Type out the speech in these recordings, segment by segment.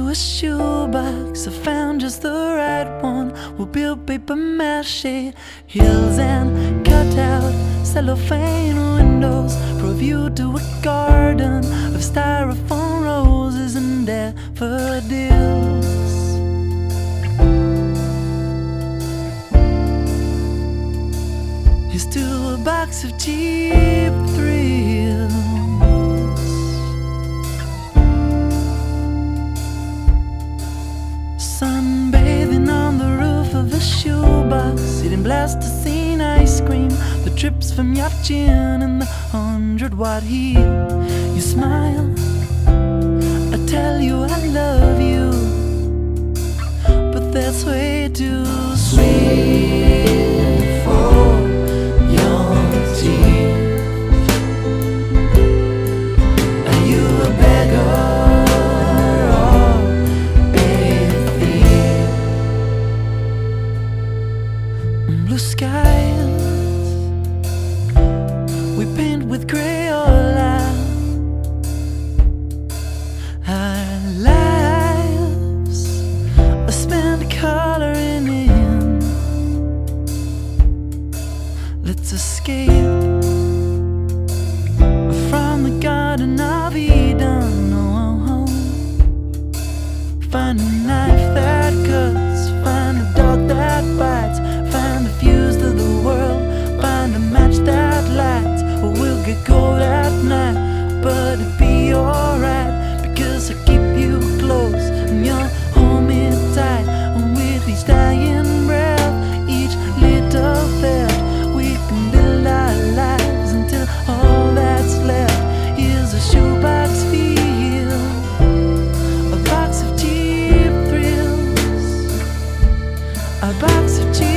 a shoebox, I found just the right one. We'll build paper mache hills and cut out cellophane windows for a view to a garden of styrofoam roses and daffodils. Here's to a box of cheap thrills. Sunbathing on the roof of a shoebox, eating plasticine ice cream that drips from your chin in the 100-watt heat. You smile, I tell you I love you, but that's way too sweet for your teeth. Are you a beggar? Skies we paint with Crayola. Our lives are spent coloring in. Let's escape from the Garden of Eden. Oh, find a knife that cuts, find a dog that bites, find a fuse to the world, find a match that lights. We'll get cold at night, but it'll be alright, because I keep you close and you'll hold me tight. And with each dying breath, each little theft, we can build our lives until all that's left is a shoebox feel, a box of cheap thrills, a box of cheap.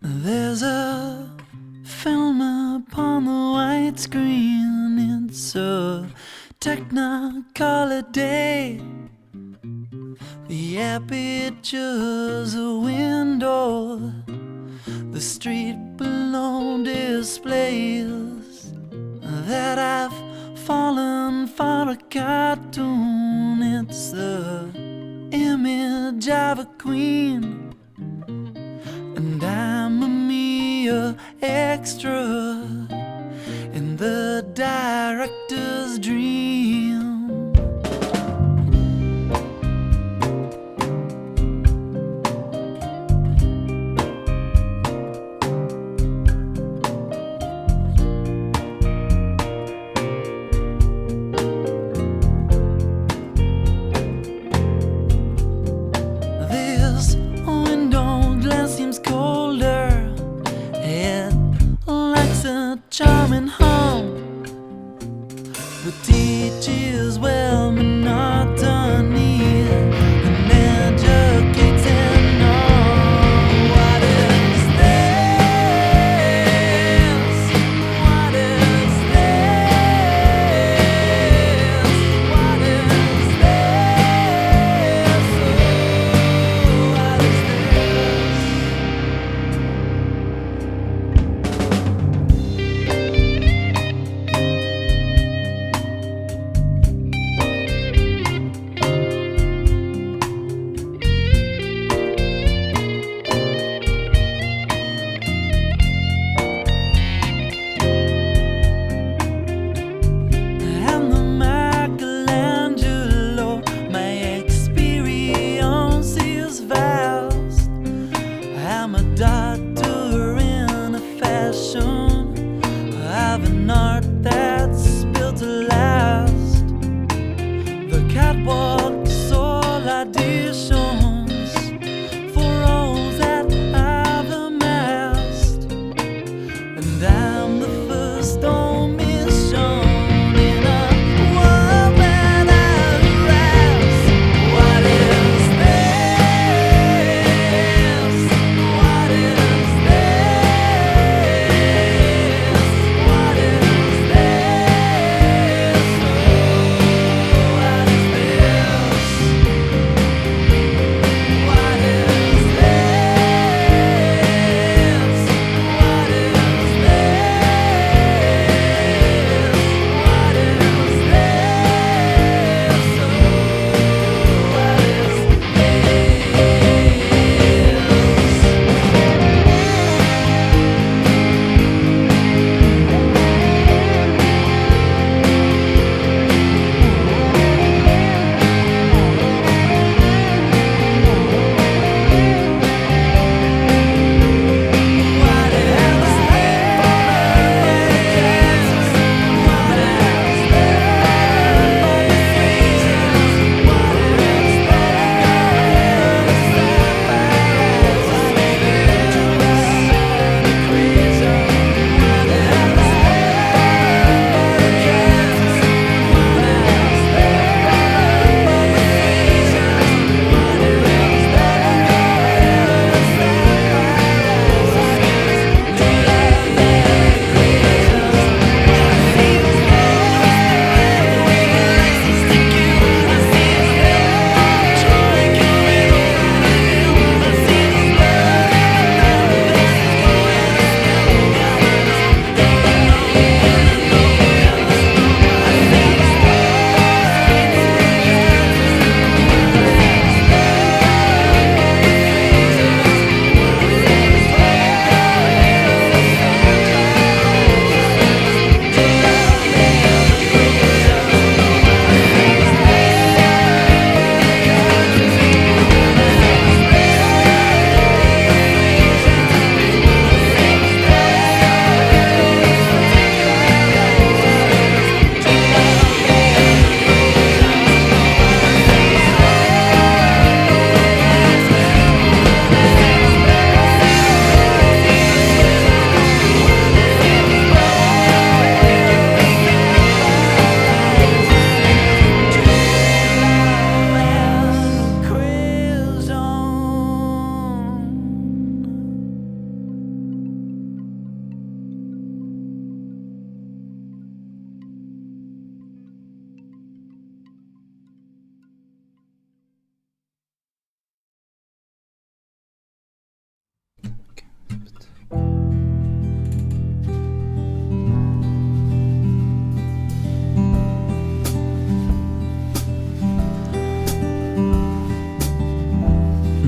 There's a film upon the white screen. It's a technicolor day. The aperture's a window. The street below displays that I've fallen for a cartoon. It's the image of a queen extra in the director's dream. This window glass seems colder. It likes a charming hum, but teaches well monotony and educates in all. What is this? What is this? What is this? Oh, what is this? I'm the Michelangelo, my experience is vast. I'm a doctor in a fashion, I have an art that's built to last. The catwalk's all auditions for roles that I've amassed, and I'm the first on mission in a world that I harass. What is this? What is this? What is this?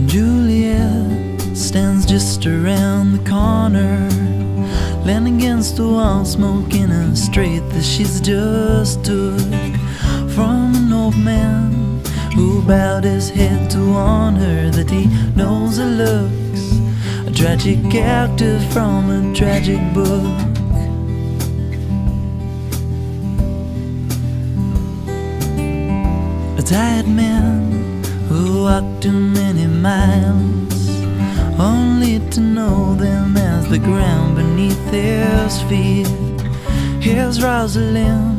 Juliette stands just around the corner, leaned against the wall, smoking a straight that she's just took from an old man who bowed his head to warn her that he knows her looks a tragic character from a tragic book. A tired man who walked too many miles, only to know them as the ground beneath his feet. Here's Rosalind,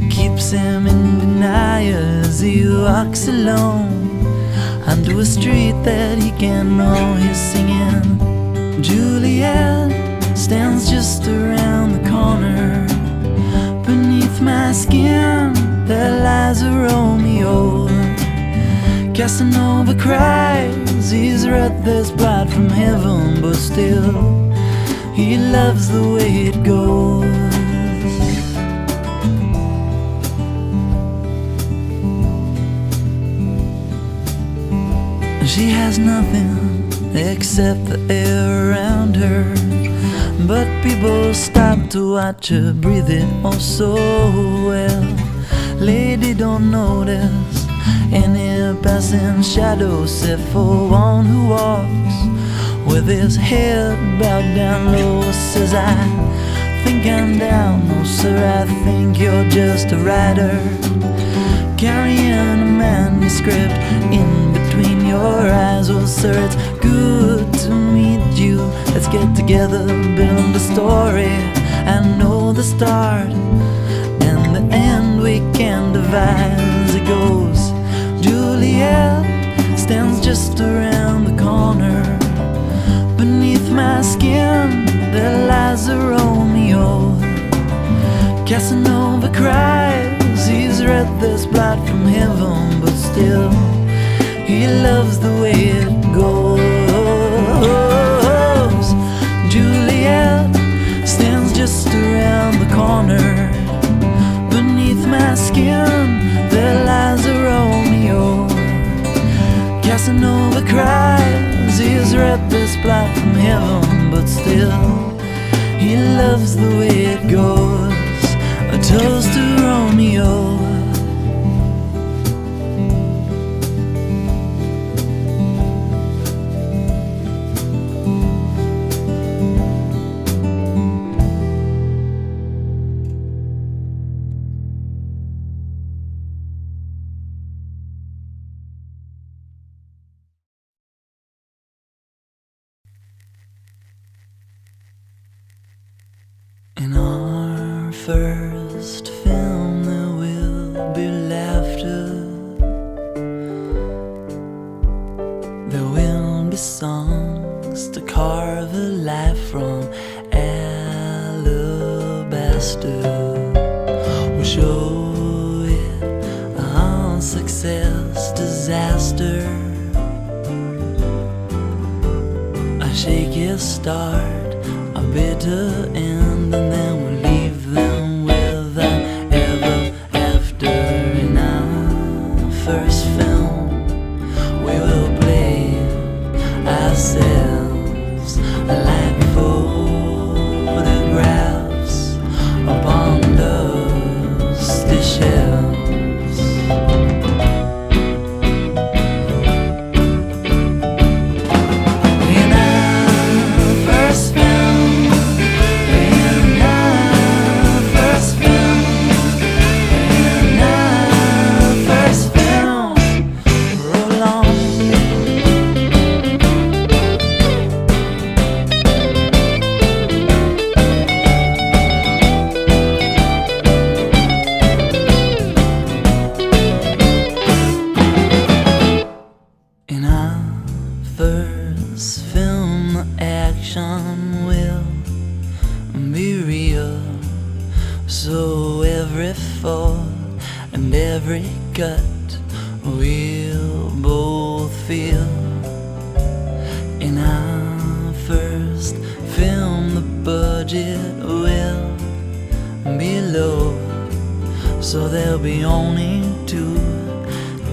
keeps him in denial as he walks alone onto a street that he can't know. He's singing. Juliette stands just around the corner. Beneath my skin there lies a Romeo. Casanova cries, he's read this plot from heaven, but still he loves the way it goes. She has nothing except the air around her, but people stop to watch her breathe it oh so well. Lady don't notice any passing shadow, except for one who walks with his head bowed down low. Says, I think I'm down, no sir, I think you're just a writer, carrying a manuscript in between your eyes. Well sir, it's good to meet you, let's get together, build a story. I know the start and the end we can devise. It goes, Juliette stands just around the corner. Beneath my skin there lies a Romeo. Casanova cries, he's read this plot from heaven, but still he loves the way it goes. Juliette stands just around the corner. Beneath my skin there lies a Romeo. Casanova cries, he's read this plot from heaven, but still he loves the way it goes. A toast to Romeo. In our first film there will be laughter, there will be songs to carve a life from alabaster. We'll show it on success, disaster, a shaky start, a bitter end, and then we'll leave them with an ever after. In our first film we will play ourselves like photographs upon dusty shelves. In our first film, in our first film, in our first film, roll on. In our first film, the action will be real, so every fall and every cut we'll both feel. In our first film, the budget will be low, so there'll be only two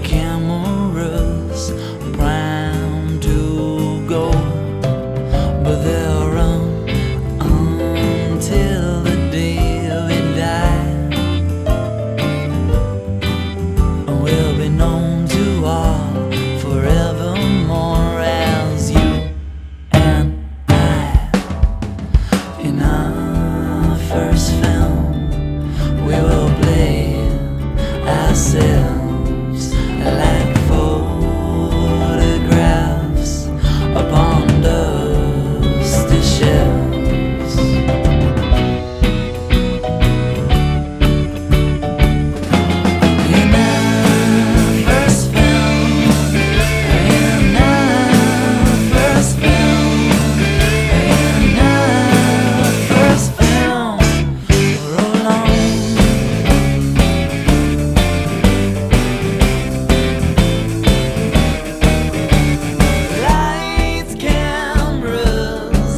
cameras primed to go, but they'll run on themselves like photographs upon dusty shelves. When I first found, when I first found, when I first found, we're alone. Lights, cameras,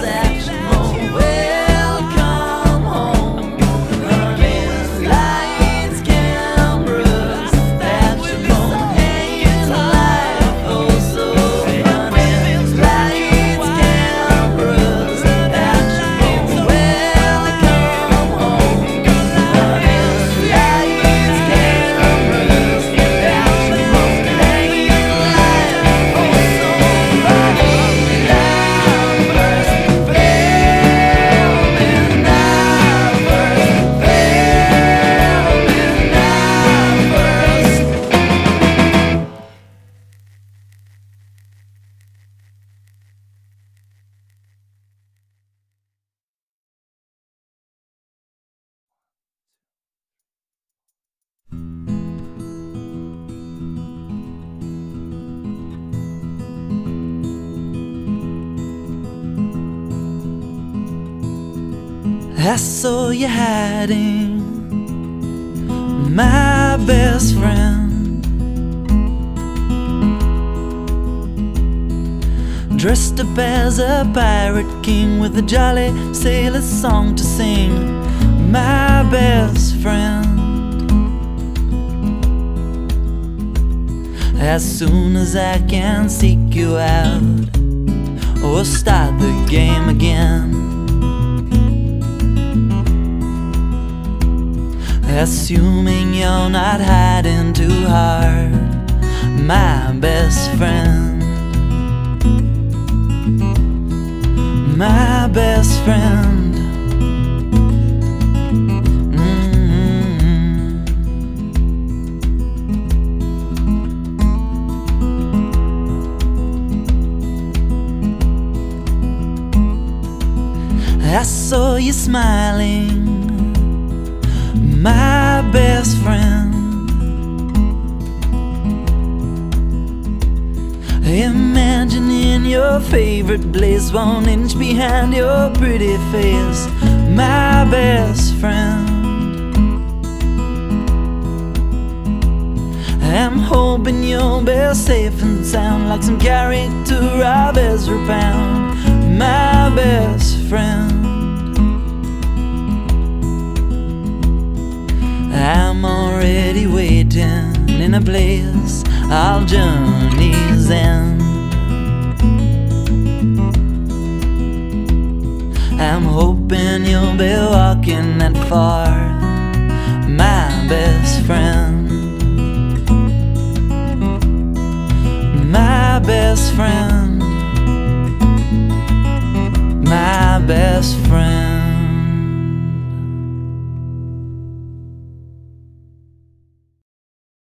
action, mode, welcome home. Running lights, cameras, action, mode, hanging life, oh so running lights, cameras, action, mode, welcome home. Running lights, cameras, action, mode, hanging life, oh so running live first filming live first filming live first. I saw you hiding, my best friend, dressed up as a pirate king with a jolly sailor song to sing, my best friend. As soon as I can seek you out, or start the game again. Assuming you're not hiding too hard, my best friend, my best friend. I saw you smiling, my best friend. Imagining your favorite place 1 inch behind your pretty face, my best friend. I'm hoping you'll be safe and sound like some character of Ezra Pound, my best friend. I'm already waiting in a place all journeys end. I'm hoping you'll be walking that far, my best friend, my best friend, my best friend.